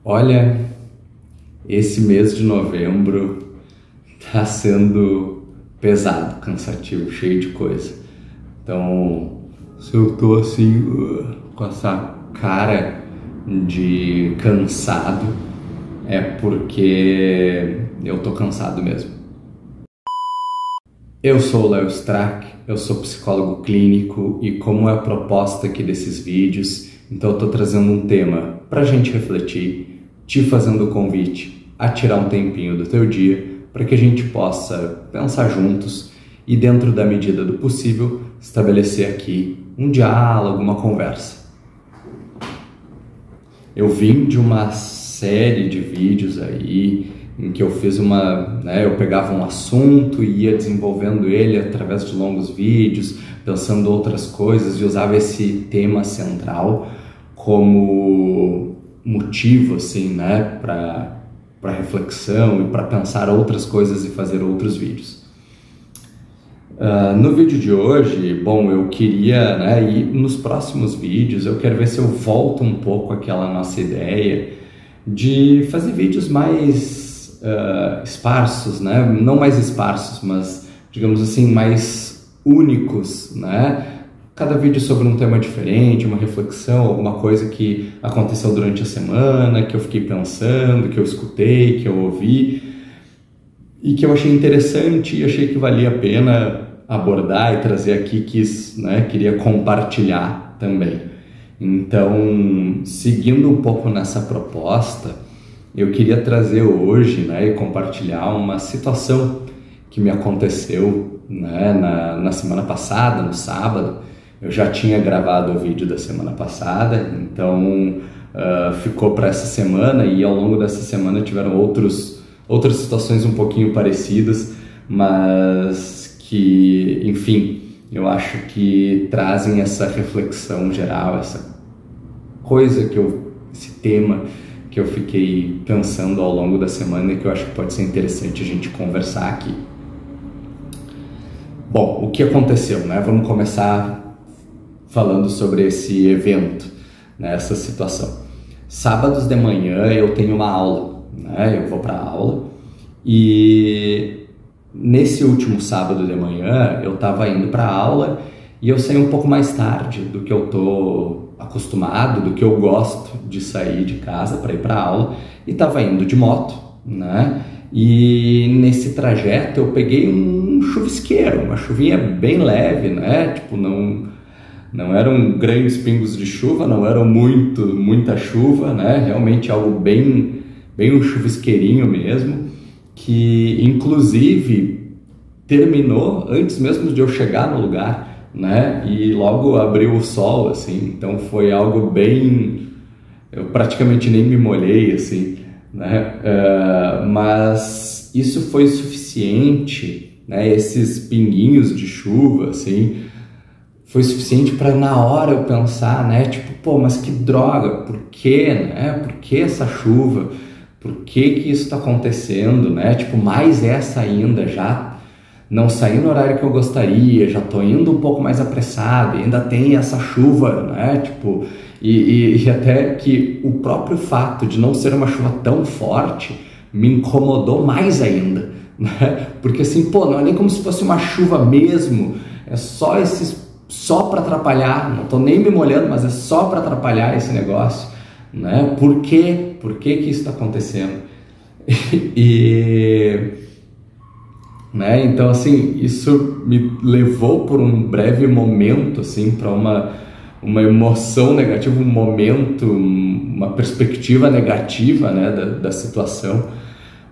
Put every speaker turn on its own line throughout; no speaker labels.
Olha, esse mês de novembro tá sendo pesado, cansativo, cheio de coisa. Então, se eu tô assim, com essa cara de cansado, é porque eu tô cansado mesmo. Eu sou o Léo Strack, eu sou psicólogo clínico e como é a proposta aqui desses vídeos, então eu tô trazendo um tema pra gente refletir, te fazendo o convite a tirar um tempinho do teu dia para que a gente possa pensar juntos e, dentro da medida do possível, estabelecer aqui um diálogo, uma conversa. Eu vim de uma série de vídeos aí em que eu fiz eu pegava um assunto e ia desenvolvendo ele através de longos vídeos, pensando outras coisas e usava esse tema central como motivo, assim, para reflexão e para pensar outras coisas e fazer outros vídeos. No vídeo de hoje, bom, eu queria, e nos próximos vídeos eu quero ver se eu volto um pouco àquela nossa ideia de fazer vídeos mais esparsos, não mais esparsos, mas, digamos assim, mais únicos, Cada vídeo sobre um tema diferente, uma reflexão, alguma coisa que aconteceu durante a semana, que eu fiquei pensando, que eu escutei, que eu ouvi e que eu achei interessante e achei que valia a pena abordar e trazer aqui, queria compartilhar também. Então, seguindo um pouco nessa proposta, eu queria trazer hoje e compartilhar uma situação que me aconteceu na semana passada, no sábado. Eu já tinha gravado o vídeo da semana passada, então ficou para essa semana e ao longo dessa semana tiveram outras situações um pouquinho parecidas, mas que, enfim, eu acho que trazem essa reflexão geral, esse tema que eu fiquei pensando ao longo da semana e que eu acho que pode ser interessante a gente conversar aqui. Bom, o que aconteceu, Vamos começar falando sobre esse evento, essa situação. Sábados de manhã eu tenho uma aula, eu vou para a aula e nesse último sábado de manhã eu estava indo para a aula e eu saí um pouco mais tarde do que eu estou acostumado, do que eu gosto de sair de casa para ir para a aula, e estava indo de moto, E nesse trajeto eu peguei um chuvisqueiro, uma chuvinha bem leve, Não eram grandes pingos de chuva, não eram muita chuva, Realmente algo bem um chuvisqueirinho mesmo, que inclusive terminou antes mesmo de eu chegar no lugar, E logo abriu o sol, assim, então foi algo bem... Eu praticamente nem me molhei, assim, Mas isso foi suficiente, Esses pinguinhos de chuva, assim, foi suficiente para na hora eu pensar, mas que droga, por quê, Por que essa chuva? Por que isso está acontecendo, Mais essa ainda, já não saí no horário que eu gostaria, já tô indo um pouco mais apressado, e ainda tem essa chuva, E até que o próprio fato de não ser uma chuva tão forte me incomodou mais ainda, Porque assim, não é nem como se fosse uma chuva mesmo, é só para atrapalhar, não tô nem me molhando, mas é só para atrapalhar esse negócio, Por quê? Por que isso está acontecendo? Então, assim, isso me levou por um breve momento, assim, para uma emoção negativa, um momento, uma perspectiva negativa, da situação,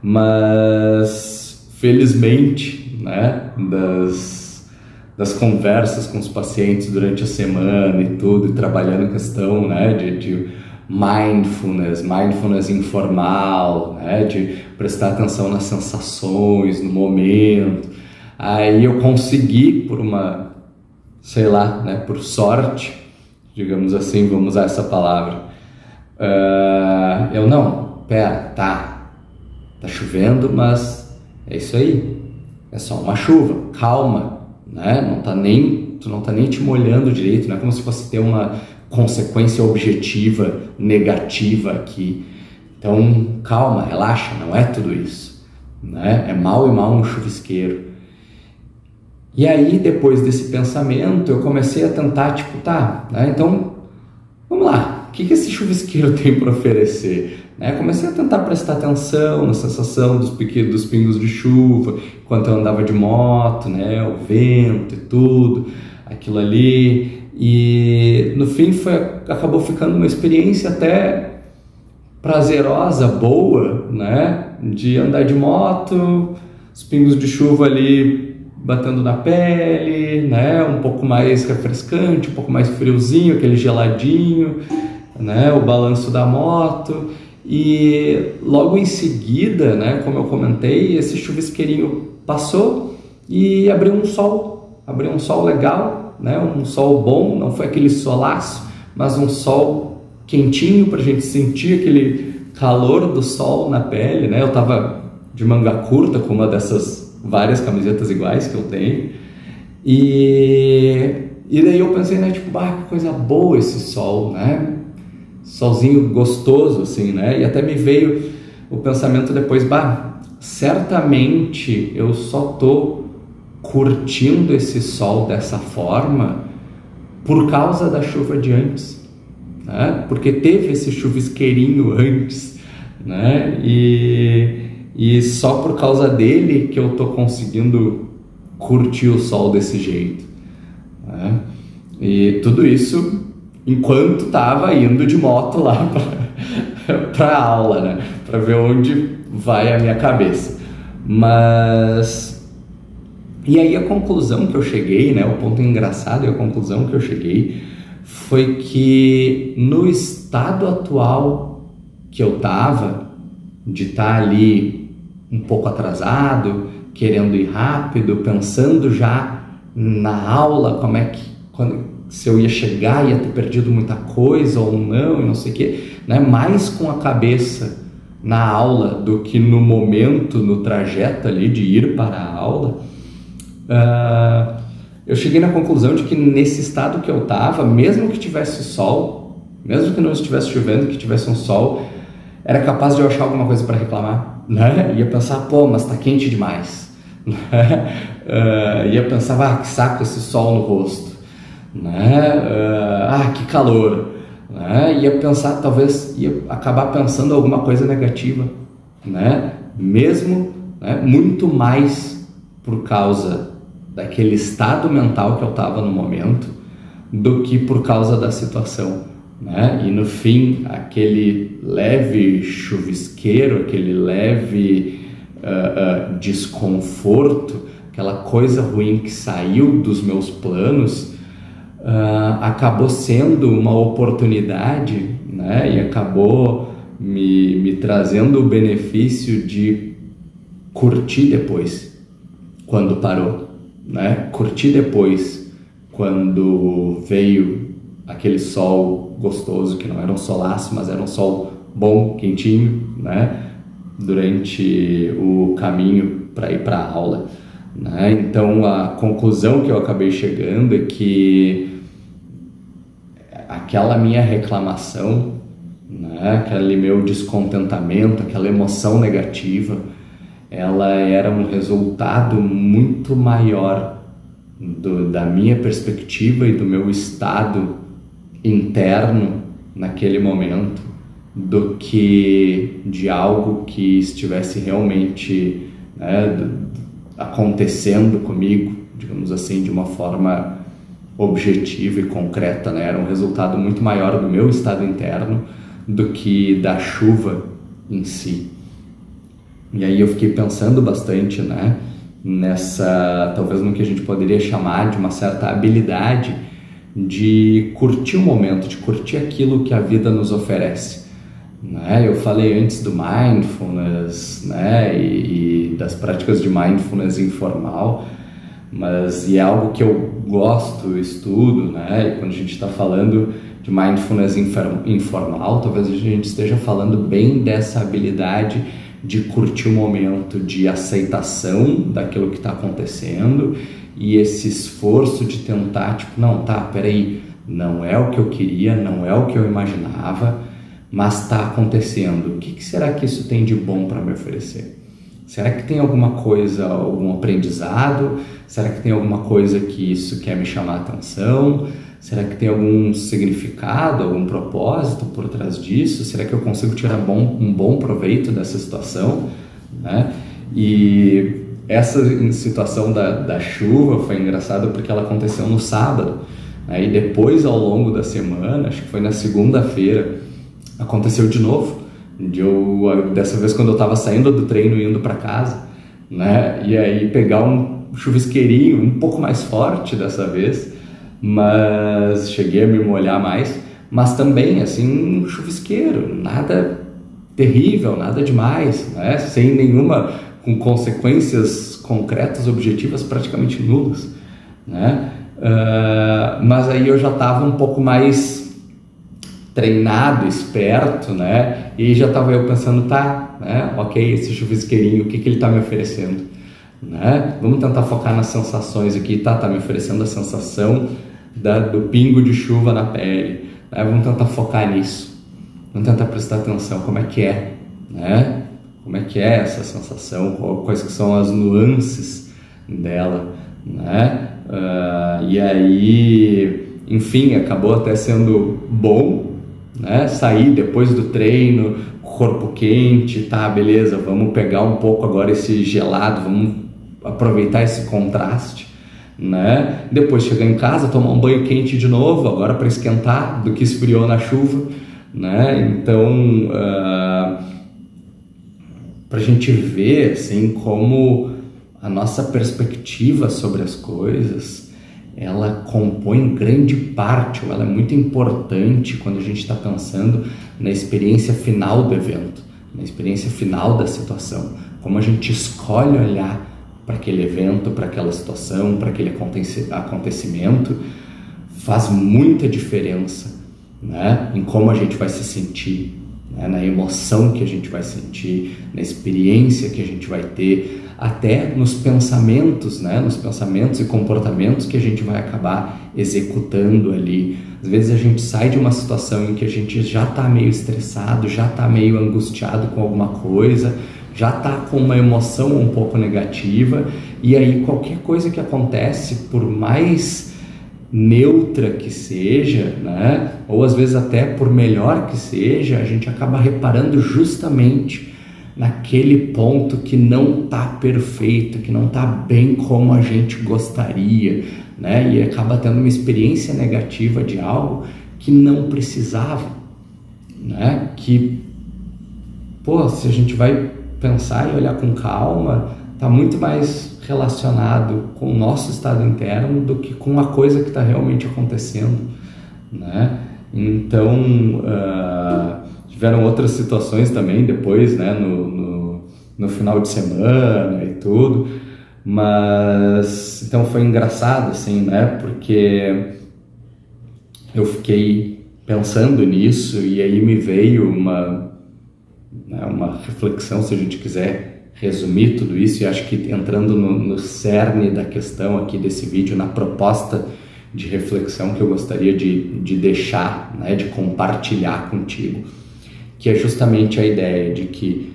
mas felizmente, das conversas com os pacientes durante a semana e tudo, e trabalhando a questão, de mindfulness informal, de prestar atenção nas sensações, no momento. Aí eu consegui, por sorte, digamos assim, vamos usar essa palavra, tá chovendo, mas é isso aí, é só uma chuva, calma, tu não tá nem te molhando direito, não é como se fosse ter uma consequência objetiva negativa aqui, Então, calma, relaxa, não é tudo isso, né? É mal e mal um chuvisqueiro. E aí, depois desse pensamento, eu comecei a tentar, tipo, tá, né? Então, vamos lá, o que esse chuvisqueiro tem para oferecer? Né? Comecei a tentar prestar atenção na sensação dos pingos de chuva, enquanto eu andava de moto, né? O vento e tudo, aquilo ali. E no fim acabou ficando uma experiência até prazerosa, boa, né? De andar de moto, os pingos de chuva ali batendo na pele, né? Um pouco mais refrescante, um pouco mais friozinho, aquele geladinho, né? O balanço da moto. E logo em seguida, né? Como eu comentei, esse chuvisqueirinho passou e abriu um sol legal, né? Um sol bom, não foi aquele solaço, mas um sol quentinho para a gente sentir aquele calor do sol na pele, né? Eu tava de manga curta com uma dessas várias camisetas iguais que eu tenho, e daí eu pensei, né, tipo, que coisa boa esse sol, né, solzinho gostoso, assim, né, e até me veio o pensamento depois, certamente eu só tô curtindo esse sol dessa forma por causa da chuva de antes, né, porque teve esse chuvisqueirinho antes, né, e só por causa dele que eu tô conseguindo curtir o sol desse jeito, né? E tudo isso enquanto tava indo de moto lá para aula, né? Para ver onde vai a minha cabeça. Mas e aí a conclusão que eu cheguei, né? O ponto engraçado e a conclusão que eu cheguei foi que no estado atual que eu tava, de estar ali um pouco atrasado, querendo ir rápido, pensando já na aula, se eu ia chegar, ia ter perdido muita coisa ou não, e não sei o quê, né? Mais com a cabeça na aula do que no momento, no trajeto ali de ir para a aula, eu cheguei na conclusão de que nesse estado que eu estava, mesmo que tivesse sol, mesmo que não estivesse chovendo, que tivesse um sol, era capaz de eu achar alguma coisa para reclamar, né? Ia pensar, mas tá quente demais, né? Ia pensar, que saco esse sol no rosto, né? Que calor, né? Ia pensar, talvez ia acabar pensando alguma coisa negativa, né? Mesmo, né? Muito mais por causa daquele estado mental que eu estava no momento do que por causa da situação, né? E no fim, aquele leve chuvisqueiro, aquele leve desconforto, aquela coisa ruim que saiu dos meus planos, acabou sendo uma oportunidade, né? E acabou me trazendo o benefício de curtir depois, quando parou, né? Curtir depois, quando veio aquele sol gostoso, que não era um solaço, mas era um sol bom, quentinho, né? Durante o caminho para ir para a aula, né? Então a conclusão que eu acabei chegando é que aquela minha reclamação, né? Aquele meu descontentamento, aquela emoção negativa, ela era um resultado muito maior da minha perspectiva e do meu estado interno naquele momento, do que de algo que estivesse realmente, né, acontecendo comigo, digamos assim, de uma forma objetiva e concreta, né? Era um resultado muito maior do meu estado interno do que da chuva em si. E aí eu fiquei pensando bastante, né, talvez no que a gente poderia chamar de uma certa habilidade de curtir o momento, de curtir aquilo que a vida nos oferece, né? Eu falei antes do mindfulness, né, e das práticas de mindfulness informal, mas é algo que eu gosto, estudo, né? E quando a gente está falando de mindfulness informal, talvez a gente esteja falando bem dessa habilidade de curtir o momento, de aceitação daquilo que está acontecendo e esse esforço de tentar, tipo, não, peraí, não é o que eu queria, não é o que eu imaginava, mas está acontecendo. O que será que isso tem de bom para me oferecer? Será que tem alguma coisa, algum aprendizado? Será que tem alguma coisa que isso quer me chamar a atenção? Será que tem algum significado, algum propósito por trás disso? Será que eu consigo tirar um bom proveito dessa situação? Né? E essa situação da chuva foi engraçada porque ela aconteceu no sábado. Né? E depois, ao longo da semana, acho que foi na segunda-feira, aconteceu de novo. Dessa vez, quando eu estava saindo do treino e indo para casa, né? E aí pegar um chuvisqueirinho um pouco mais forte dessa vez, mas cheguei a me molhar mais, mas também assim um chuvisqueiro, nada terrível, nada demais, né? Sem nenhuma, com consequências concretas, objetivas praticamente nulas, né? Mas aí eu já estava um pouco mais treinado, esperto, né? E já estava eu pensando, tá, né? Ok, esse chuvisqueirinho, o que ele está me oferecendo, né? Vamos tentar focar nas sensações aqui, tá me oferecendo a sensação do pingo de chuva na pele, né? Vamos tentar focar nisso, vamos tentar prestar atenção, como é que é, né? Como é que é essa sensação, quais que são as nuances dela, né? E aí, enfim, acabou até sendo bom, né? Sair depois do treino, corpo quente, tá, beleza, vamos pegar um pouco agora esse gelado, vamos aproveitar esse contraste, né? Depois chegar em casa, tomar um banho quente de novo, agora para esquentar do que esfriou na chuva, né? Então, para a gente ver assim como a nossa perspectiva sobre as coisas, ela compõe grande parte, ou ela é muito importante quando a gente está pensando na experiência final do evento, na experiência final da situação, como a gente escolhe olhar para aquele evento, para aquela situação, para aquele acontecimento, faz muita diferença, né? Em como a gente vai se sentir, né? Na emoção que a gente vai sentir, na experiência que a gente vai ter, até nos pensamentos, né? Nos pensamentos e comportamentos que a gente vai acabar executando ali. Às vezes a gente sai de uma situação em que a gente já está meio estressado, já está meio angustiado com alguma coisa, já está com uma emoção um pouco negativa, e aí qualquer coisa que acontece, por mais neutra que seja, né? Ou às vezes até por melhor que seja, a gente acaba reparando justamente naquele ponto que não está perfeito, que não está bem como a gente gostaria, né? E acaba tendo uma experiência negativa de algo que não precisava, né? Que, pô, se a gente vai pensar e olhar com calma, está muito mais relacionado com o nosso estado interno do que com a coisa que está realmente acontecendo, né? Então, tiveram outras situações também depois, né, no final de semana e tudo, mas então foi engraçado assim, né, porque eu fiquei pensando nisso e aí me veio uma reflexão, se a gente quiser resumir tudo isso, e acho que entrando no cerne da questão aqui desse vídeo, na proposta de reflexão que eu gostaria de deixar, né, de compartilhar contigo, que é justamente a ideia de que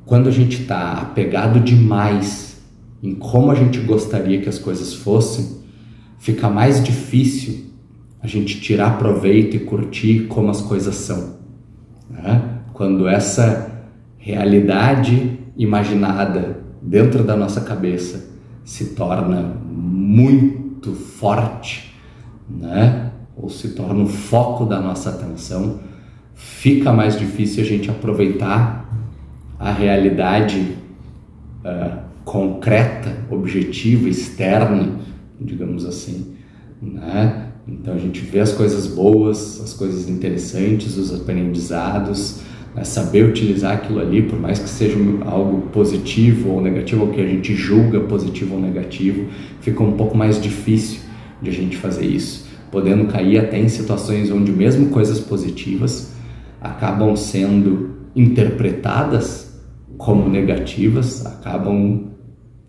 quando a gente está apegado demais em como a gente gostaria que as coisas fossem, fica mais difícil a gente tirar proveito e curtir como as coisas são, né? Quando essa realidade imaginada dentro da nossa cabeça se torna muito forte, né? Ou se torna o foco da nossa atenção, fica mais difícil a gente aproveitar a realidade concreta, objetiva, externa, digamos assim, né? Então a gente vê as coisas boas, as coisas interessantes, os aprendizados, né? Saber utilizar aquilo ali, por mais que seja algo positivo ou negativo, ou que a gente julga positivo ou negativo, fica um pouco mais difícil de a gente fazer isso, podendo cair até em situações onde mesmo coisas positivas acabam sendo interpretadas como negativas, acabam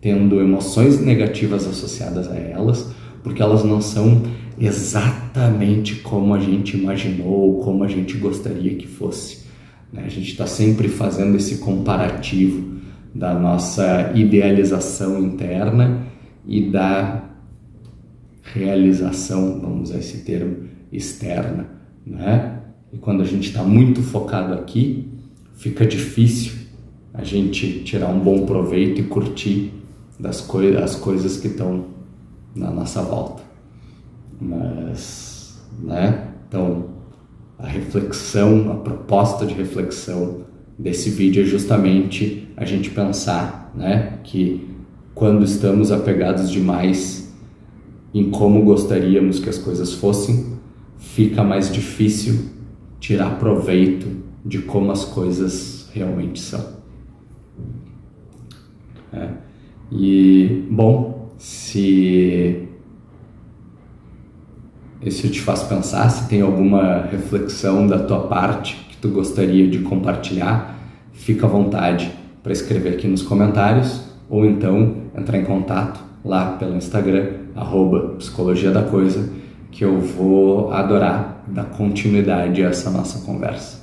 tendo emoções negativas associadas a elas, porque elas não são exatamente como a gente imaginou, como a gente gostaria que fosse, né? A gente está sempre fazendo esse comparativo da nossa idealização interna e da realização, vamos usar esse termo, externa, né? E quando a gente está muito focado aqui, fica difícil a gente tirar um bom proveito e curtir as coisas que estão na nossa volta. Mas, né? Então, a reflexão, a proposta de reflexão desse vídeo é justamente a gente pensar, né, que quando estamos apegados demais em como gostaríamos que as coisas fossem, fica mais difícil tirar proveito de como as coisas realmente são. E, bom, se isso te faz pensar, se tem alguma reflexão da tua parte que tu gostaria de compartilhar, fica à vontade para escrever aqui nos comentários ou então entrar em contato lá pelo Instagram, @psicologia da coisa, que eu vou adorar dar continuidade a essa nossa conversa.